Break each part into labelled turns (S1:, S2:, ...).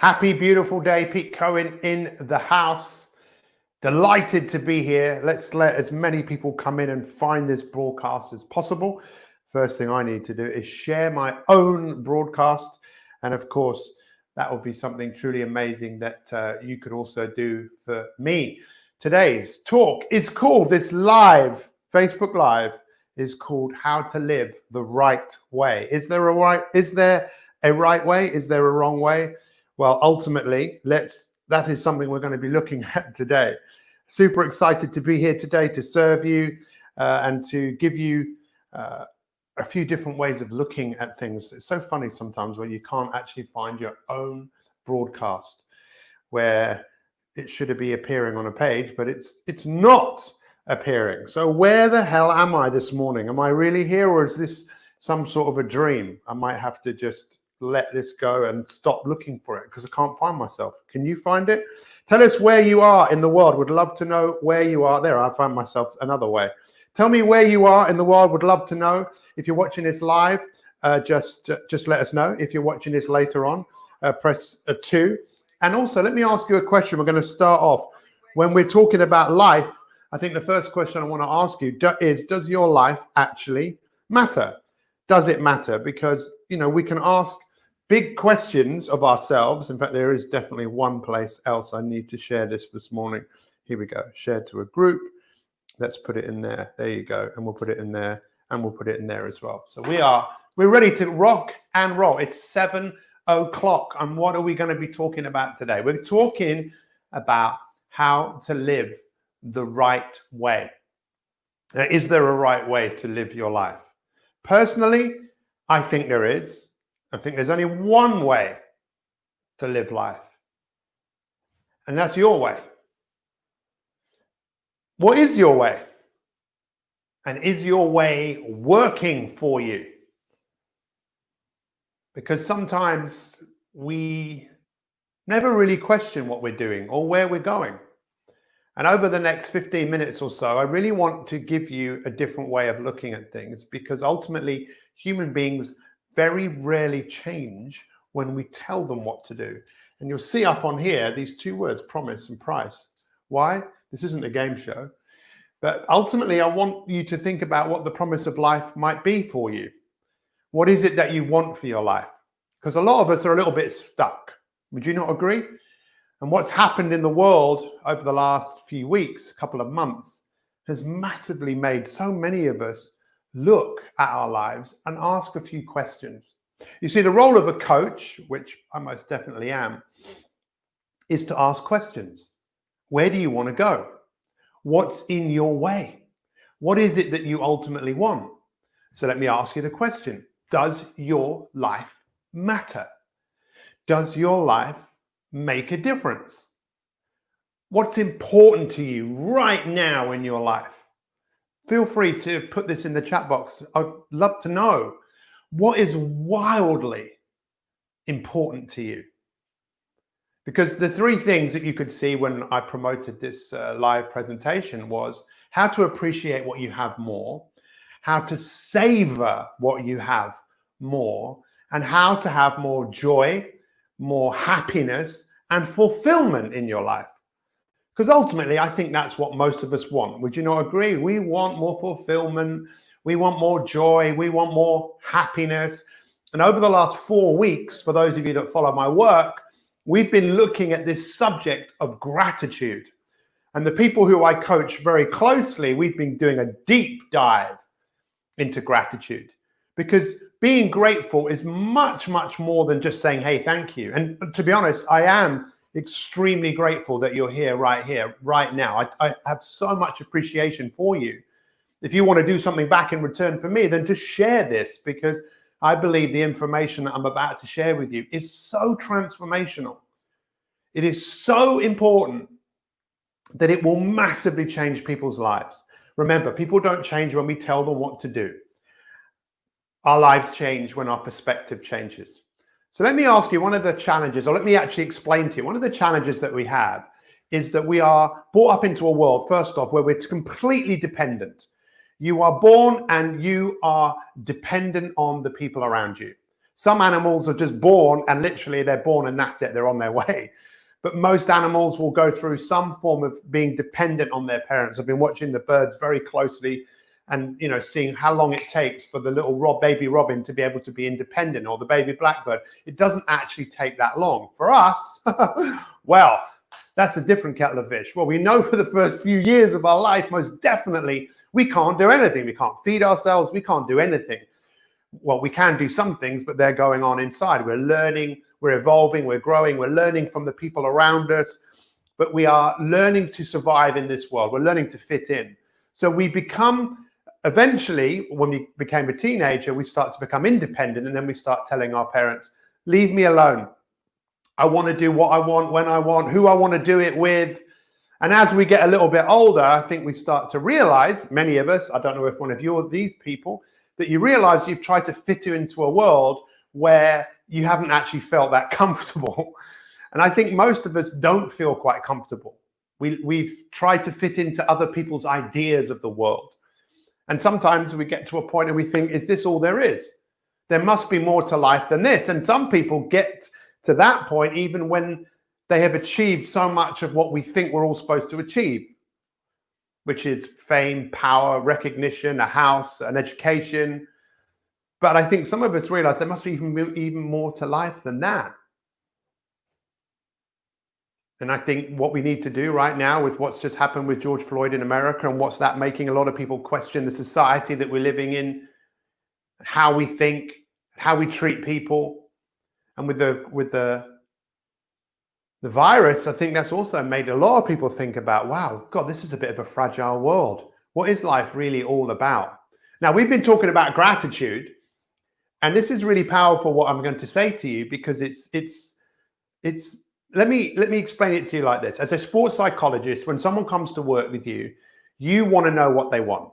S1: Happy, beautiful day. Pete Cohen in the house. Delighted to be here. Let's let as many people come in and find this broadcast as possible. First thing I need to do is share my own broadcast. And of course, that will be something truly amazing that you could also do for me. Today's talk is called, this live, Facebook Live, is called How to Live the Right Way. Is there a right way? Is there a wrong way? Well, ultimately, that is something we're going to be looking at today. Super excited to be here today to serve you and to give you a few different ways of looking at things. It's so funny sometimes when you can't actually find your own broadcast where it should be appearing on a page, but it's not appearing. So where the hell am I this morning? Am I really here, or is this some sort of a dream? I might have to just let this go and stop looking for it because I can't find myself. Can you find it? Tell us where you are in the world. Would love to know where you are. There, I found myself another way. Tell me where you are in the world. Would love to know. If you're watching this live, just let us know. If you're watching this later on, press 2. And also, let me ask you a question. We're going to start off. When we're talking about life, I think the first question I want to ask you is, does your life actually matter? Does it matter? Because, we can ask big questions of ourselves. In fact, there is definitely one place else I need to share this morning. Here we go. Share to a group. Let's put it in there. There you go. And we'll put it in there. And we'll put it in there as well. So we're ready to rock and roll. It's 7 o'clock. And what are we going to be talking about today? We're talking about how to live the right way. Now, is there a right way to live your life? Personally, I think there is. I think there's only one way to live life, and that's your way. What is your way? And is your way working for you? Because sometimes we never really question what we're doing or where we're going. And over the next 15 minutes or so, I really want to give you a different way of looking at things, because ultimately human beings very rarely change when we tell them what to do. And you'll see up on here these two words, promise and price. Why? This isn't a game show. But ultimately, I want you to think about what the promise of life might be for you. What is it that you want for your life? Because a lot of us are a little bit stuck. Would you not agree? And what's happened in the world over the last few weeks, couple of months, has massively made so many of us look at our lives and ask a few questions. You see, the role of a coach, which I most definitely am, is to ask questions. Where do you want to go? What's in your way? What is it that you ultimately want? So let me ask you the question. Does your life matter? Does your life make a difference? What's important to you right now in your life? Feel free to put this in the chat box. I'd love to know what is wildly important to you. Because the three things that you could see when I promoted this live presentation was how to appreciate what you have more, how to savor what you have more, and how to have more joy, more happiness, and fulfillment in your life. Because ultimately, I think that's what most of us want. Would you not agree? We want more fulfillment. We want more joy. We want more happiness. And over the last 4 weeks, for those of you that follow my work, we've been looking at this subject of gratitude. And the people who I coach very closely, we've been doing a deep dive into gratitude. Because being grateful is much, much more than just saying, hey, thank you. And to be honest, I am extremely grateful that you're here, right now. I have so much appreciation for you. If you want to do something back in return for me, then just share this, because I believe the information that I'm about to share with you is so transformational. It is so important that it will massively change people's lives. Remember, people don't change when we tell them what to do. Our lives change when our perspective changes. So let me ask you, one of the challenges, or let me actually explain to you, one of the challenges that we have is that we are brought up into a world, first off, where we're completely dependent. You are born and you are dependent on the people around you. Some animals are just born and literally they're born and that's it, they're on their way. But most animals will go through some form of being dependent on their parents. I've been watching the birds very closely and seeing how long it takes for the little baby robin to be able to be independent, or the baby blackbird. It doesn't actually take that long. For us, well, that's a different kettle of fish. Well, we know for the first few years of our life, most definitely, we can't do anything. We can't feed ourselves. We can't do anything. Well, we can do some things, but they're going on inside. We're learning, we're evolving, we're growing, we're learning from the people around us, but we are learning to survive in this world. We're learning to fit in. So we become, eventually, when we became a teenager, we start to become independent, and then we start telling our parents, leave me alone. I want to do what I want, when I want, who I want to do it with. And as we get a little bit older, I think we start to realize, many of us, I don't know if one of you are these people, that you realize you've tried to fit you into a world where you haven't actually felt that comfortable. And I think most of us don't feel quite comfortable. We've tried to fit into other people's ideas of the world. And sometimes we get to a point and we think, is this all there is? There must be more to life than this. And some people get to that point even when they have achieved so much of what we think we're all supposed to achieve, which is fame, power, recognition, a house, an education. But I think some of us realize there must be even more to life than that. And I think what we need to do right now with what's just happened with George Floyd in America, and what's that making a lot of people question the society that we're living in, how we think, how we treat people. And with the virus, I think that's also made a lot of people think about, wow, God, this is a bit of a fragile world. What is life really all about? Now, we've been talking about gratitude, and this is really powerful what I'm going to say to you, because let me explain it to you like this. As a sports psychologist, when someone comes to work with you, you want to know what they want.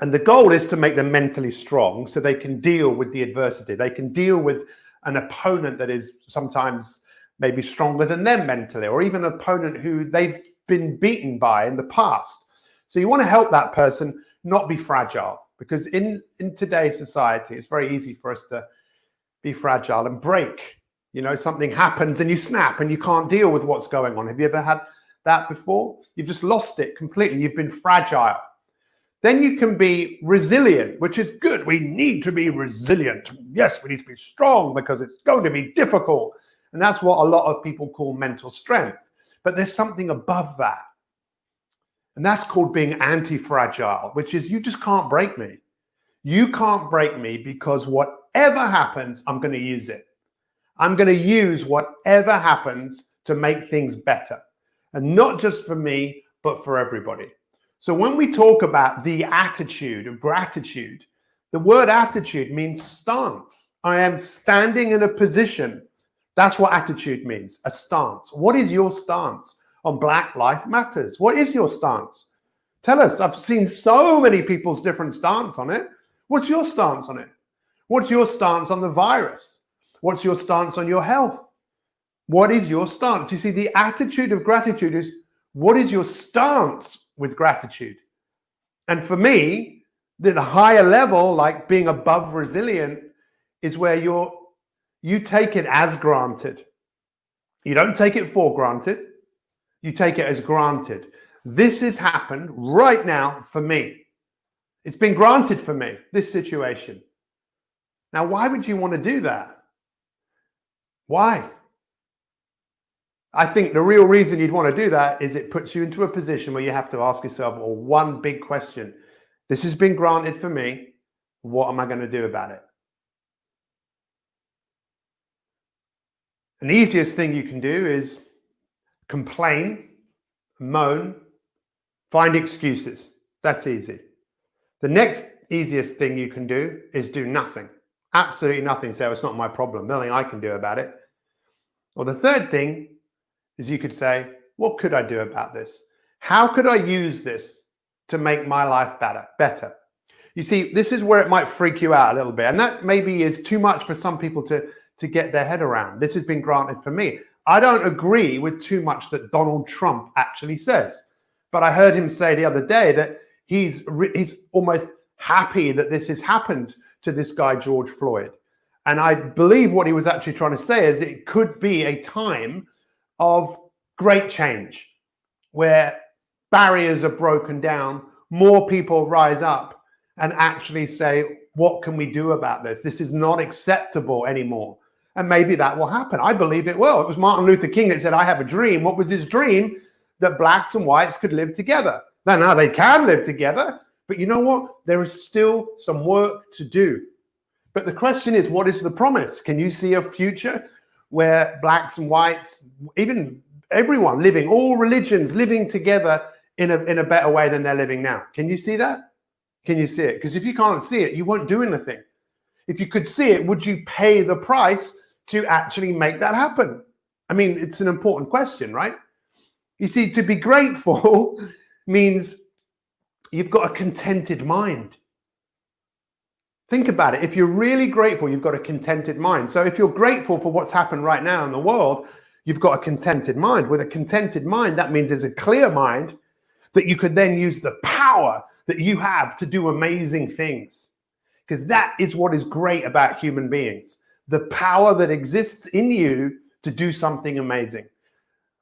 S1: And the goal is to make them mentally strong so they can deal with the adversity. They can deal with an opponent that is sometimes maybe stronger than them mentally, or even an opponent who they've been beaten by in the past. So you want to help that person not be fragile, because in today's society, it's very easy for us to be fragile and break. Something happens and you snap and you can't deal with what's going on. Have you ever had that before? You've just lost it completely. You've been fragile. Then you can be resilient, which is good. We need to be resilient. Yes, we need to be strong because it's going to be difficult. And that's what a lot of people call mental strength. But there's something above that. And that's called being anti-fragile, which is you just can't break me. You can't break me, because whatever happens, I'm going to use it. I'm going to use whatever happens to make things better. And not just for me, but for everybody. So when we talk about the attitude of gratitude, the word attitude means stance. I am standing in a position. That's what attitude means, a stance. What is your stance on Black Lives Matters? What is your stance? Tell us. I've seen so many people's different stance on it. What's your stance on it? What's your stance on the virus? What's your stance on your health? What is your stance? You see, the attitude of gratitude is, what is your stance with gratitude? And for me, the higher level, like being above resilient, is where you take it as granted. You don't take it for granted. You take it as granted. This has happened right now for me. It's been granted for me, this situation. Now, why would you want to do that? Why? I think the real reason you'd want to do that is it puts you into a position where you have to ask yourself, well, one big question. This has been granted for me. What am I going to do about it? And the easiest thing you can do is complain, moan, find excuses. That's easy. The next easiest thing you can do is do nothing. Absolutely nothing. Say, it's not my problem. Nothing I can do about it. Or the third thing is you could say, what could I do about this? How could I use this to make my life better? You see, this is where it might freak you out a little bit. And that maybe is too much for some people to get their head around. This has been granted for me. I don't agree with too much that Donald Trump actually says. But I heard him say the other day that he's almost happy that this has happened to this guy, George Floyd. And I believe what he was actually trying to say is it could be a time of great change where barriers are broken down, more people rise up and actually say, what can we do about this? This is not acceptable anymore. And maybe that will happen. I believe it will. It was Martin Luther King that said, I have a dream. What was his dream? That blacks and whites could live together. Now they can live together, but you know what? There is still some work to do. But the question is, what is the promise? Can you see a future where blacks and whites, even everyone living, all religions living together in a better way than they're living now? Can you see that? Can you see it? Because if you can't see it, you won't do anything. If you could see it, would you pay the price to actually make that happen? I mean, it's an important question, right? You see, to be grateful means you've got a contented mind. Think about it. If you're really grateful, you've got a contented mind. So if you're grateful for what's happened right now in the world, you've got a contented mind. With a contented mind, that means there's a clear mind that you could then use the power that you have to do amazing things. Because that is what is great about human beings. The power that exists in you to do something amazing.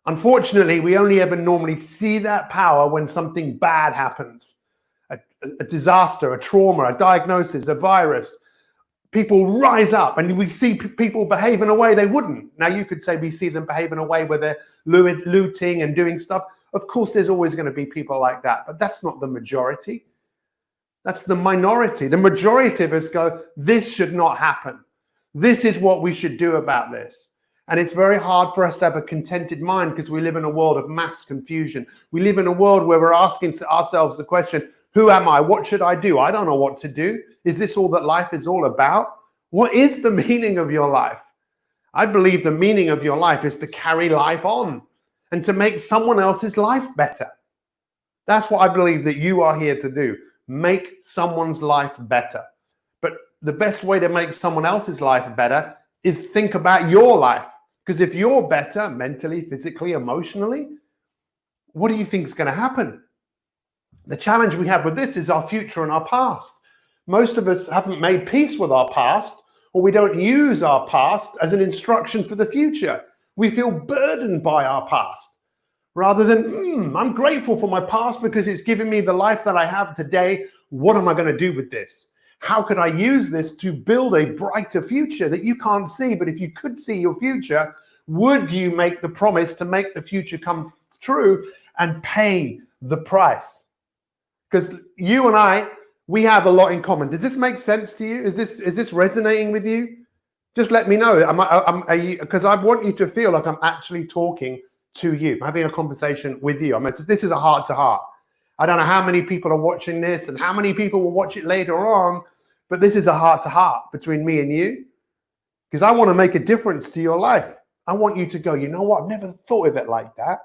S1: Unfortunately, we only ever normally see that power when something bad happens. A disaster, a trauma, a diagnosis, a virus. People rise up and we see people behave in a way they wouldn't. Now you could say we see them behave in a way where they're looting and doing stuff. Of course, there's always going to be people like that, but that's not the majority. That's the minority. The majority of us go, this should not happen. This is what we should do about this. And it's very hard for us to have a contented mind because we live in a world of mass confusion. We live in a world where we're asking ourselves the question, who am I? What should I do? I don't know what to do. Is this all that life is all about? What is the meaning of your life? I believe the meaning of your life is to carry life on and to make someone else's life better. That's what I believe that you are here to do. Make someone's life better. But the best way to make someone else's life better is think about your life. Because if you're better mentally, physically, emotionally, what do you think is going to happen? The challenge we have with this is our future and our past. Most of us haven't made peace with our past, or we don't use our past as an instruction for the future. We feel burdened by our past rather than, I'm grateful for my past because it's given me the life that I have today. What am I going to do with this? How could I use this to build a brighter future that you can't see? But if you could see your future, would you make the promise to make the future come true and pay the price? Because you and I, we have a lot in common. Does this make sense to you? Is this resonating with you? Just let me know. Because I want you to feel like I'm actually talking to you, I'm having a conversation with you. This is a heart to heart. I don't know how many people are watching this and how many people will watch it later on, but this is a heart to heart between me and you, because I want to make a difference to your life. I want you to go, you know what? I've never thought of it like that.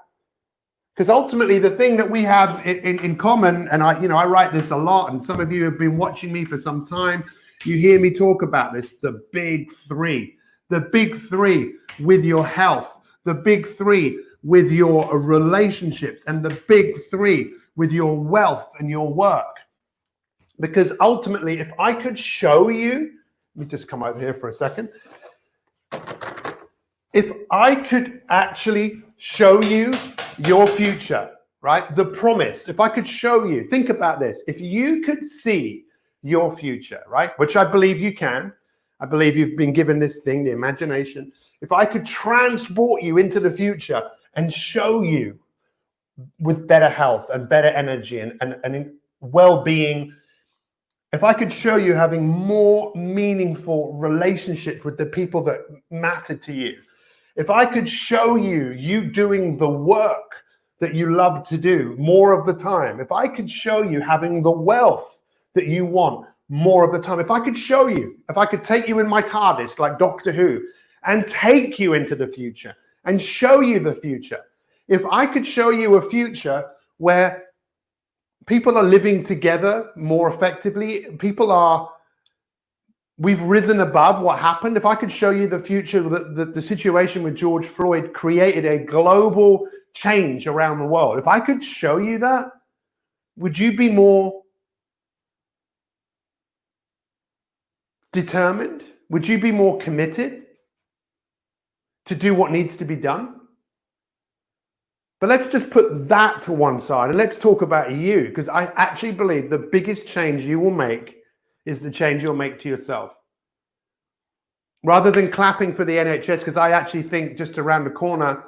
S1: Because ultimately, the thing that we have in common, and I write this a lot, and some of you have been watching me for some time, you hear me talk about this, the big three. The big three with your health, the big three with your relationships, and the big three with your wealth and your work. Because ultimately, if I could show you, let me just come over here for a second. If I could actually show you your future, right? The promise, if I could show you, think about this. If you could see your future, right? Which I believe you can. I believe you've been given this thing, the imagination. If I could transport you into the future and show you with better health and better energy and well-being, if I could show you having more meaningful relationships with the people that matter to you, if I could show you doing the work that you love to do more of the time, if I could show you having the wealth that you want more of the time, if I could show you, if I could take you in my TARDIS like Doctor Who and take you into the future and show you the future, if I could show you a future where people are living together more effectively, we've risen above what happened. If I could show you the future, the situation with George Floyd created a global change around the world. If I could show you that, would you be more determined? Would you be more committed to do what needs to be done? But let's just put that to one side and let's talk about you, because I actually believe the biggest change you will make is the change you'll make to yourself. Rather than clapping for the NHS, because I actually think just around the corner,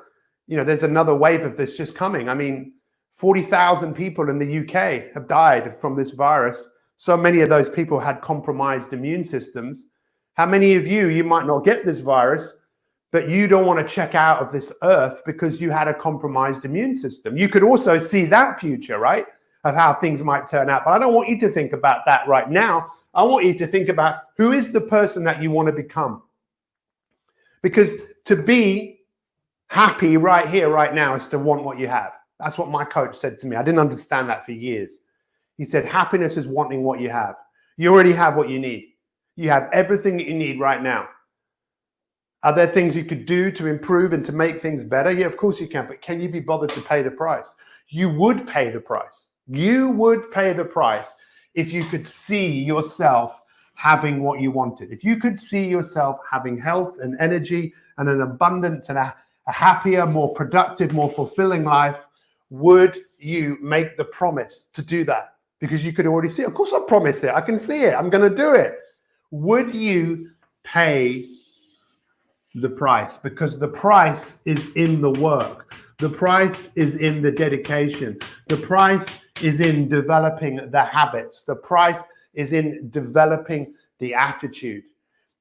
S1: there's another wave of this just coming. I mean, 40,000 people in the UK have died from this virus. So many of those people had compromised immune systems. How many of you might not get this virus, but you don't want to check out of this earth because you had a compromised immune system? You could also see that future, right, of how things might turn out. But I don't want you to think about that right now. I want you to think about who is the person that you want to become. Because to be happy right here, right now, is to want what you have. That's what my coach said to me. I didn't understand that for years. He said, happiness is wanting what you have. You already have what you need. You have everything that you need right now. Are there things you could do to improve and to make things better? Yeah, of course you can. But can you be bothered to pay the price? You would pay the price. You would pay the price if you could see yourself having what you wanted. If you could see yourself having health and energy and an abundance and a happier, more productive, more fulfilling life, would you make the promise to do that? Because you could already see it. Of course I promise it. I can see it. I'm going to do it. Would you pay the price? Because the price is in the work. The price is in the dedication. The price is in developing the habits. The price is in developing the attitude.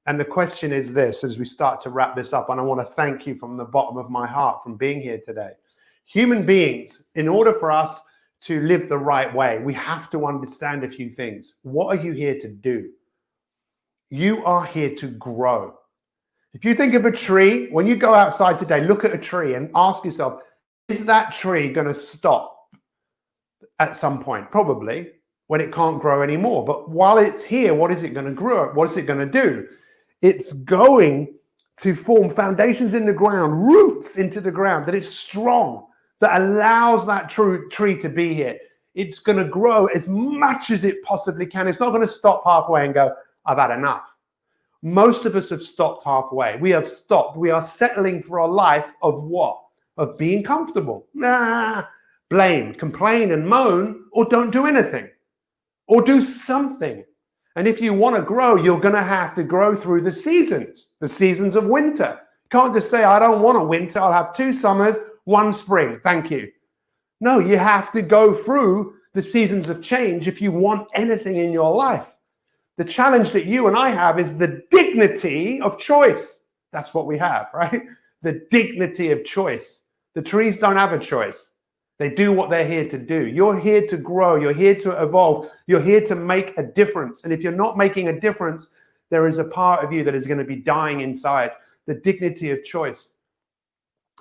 S1: And the question is this, as we start to wrap this up, and I want to thank you from the bottom of my heart from being here today. Human beings, in order for us to live the right way, we have to understand a few things. What are you here to do? You are here to grow. If you think of a tree, when you go outside today, look at a tree and ask yourself, is that tree going to stop at some point? Probably, when it can't grow anymore. But while it's here, what is it going to grow? What is it going to do? It's going to form foundations in the ground, roots into the ground, that is strong, that allows that tree to be here. It's going to grow as much as it possibly can. It's not going to stop halfway and go, I've had enough. Most of us have stopped halfway. We have stopped. We are settling for a life of what? Of being comfortable. Blame, complain and moan, or don't do anything. Or do something. And if you want to grow, you're going to have to grow through the seasons of winter. You can't just say, I don't want a winter. I'll have 2 summers, 1 spring. Thank you. No, you have to go through the seasons of change if you want anything in your life. The challenge that you and I have is the dignity of choice. That's what we have, right? The dignity of choice. The trees don't have a choice. They do what they're here to do. You're here to grow. You're here to evolve. You're here to make a difference. And if you're not making a difference, there is a part of you that is going to be dying inside. The dignity of choice.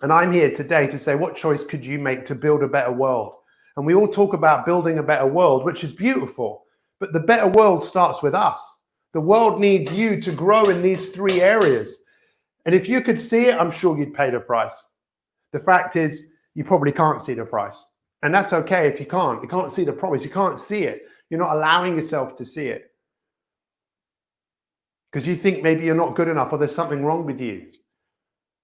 S1: And I'm here today to say, what choice could you make to build a better world? And we all talk about building a better world, which is beautiful. But the better world starts with us. The world needs you to grow in these 3 areas. And if you could see it, I'm sure you'd pay the price. The fact is, you probably can't see the price. And that's okay if you can't. You can't see the promise. You can't see it. You're not allowing yourself to see it. Because you think maybe you're not good enough or there's something wrong with you.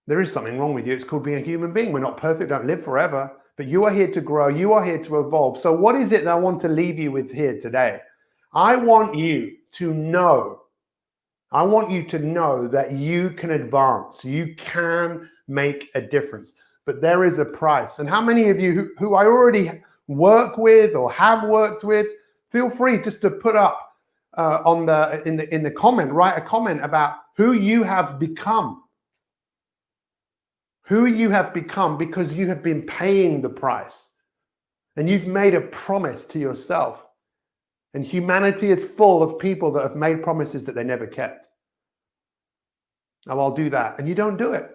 S1: There is something wrong with you. It's called being a human being. We're not perfect, don't live forever. But you are here to grow. You are here to evolve. So what is it that I want to leave you with here today? I want you to know. I want you to know that you can advance. You can make a difference. But there is a price. And how many of you who I already work with or have worked with, feel free just to put up in the comment, write a comment about who you have become. Who you have become because you have been paying the price. And you've made a promise to yourself. And humanity is full of people that have made promises that they never kept. Now I'll do that. And you don't do it.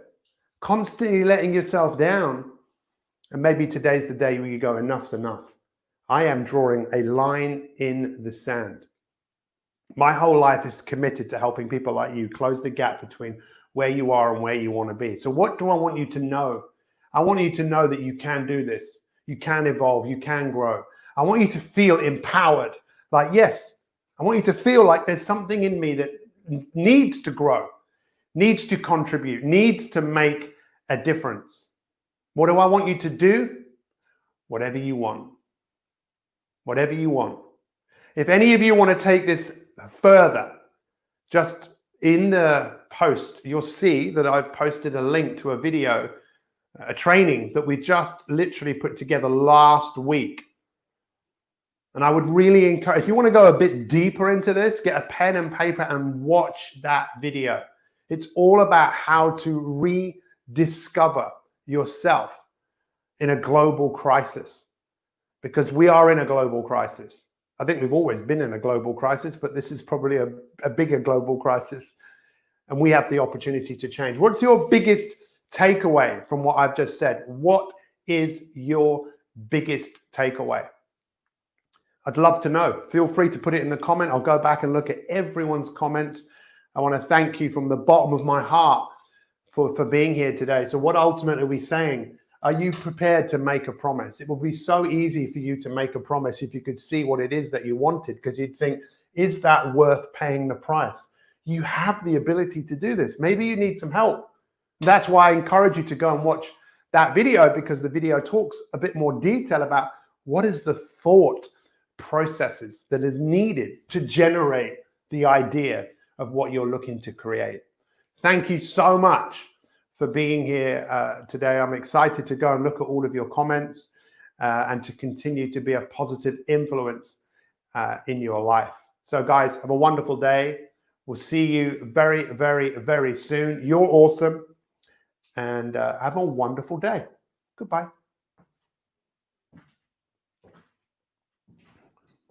S1: Constantly letting yourself down. And maybe today's the day where you go, enough's enough. I am drawing a line in the sand. My whole life is committed to helping people like you close the gap between where you are and where you want to be. So what do I want you to know? I want you to know that you can do this. You can evolve. You can grow. I want you to feel empowered. Like, yes, I want you to feel like there's something in me that needs to grow, needs to contribute, needs to make a difference. What do I want you to do? Whatever you want. Whatever you want. If any of you want to take this further, just in the post, you'll see that I've posted a link to a video, a training that we just literally put together last week. And I would really encourage, if you want to go a bit deeper into this, get a pen and paper and watch that video. It's all about how to rediscover yourself in a global crisis, because we are in a global crisis. I think we've always been in a global crisis, but this is probably a bigger global crisis. And we have the opportunity to change. What's your biggest takeaway from what I've just said? What is your biggest takeaway? I'd love to know. Feel free to put it in the comment. I'll go back and look at everyone's comments. I want to thank you from the bottom of my heart for being here today. So what ultimately are we saying? Are you prepared to make a promise? It would be so easy for you to make a promise if you could see what it is that you wanted, because you'd think, is that worth paying the price? You have the ability to do this. Maybe you need some help. That's why I encourage you to go and watch that video, because the video talks a bit more detail about what is the thought processes that is needed to generate the idea of what you're looking to create. Thank you so much for being here today. I'm excited to go and look at all of your comments and to continue to be a positive influence in your life. So guys, have a wonderful day. We'll see you very, very, very soon. You're awesome, and have a wonderful day. Goodbye.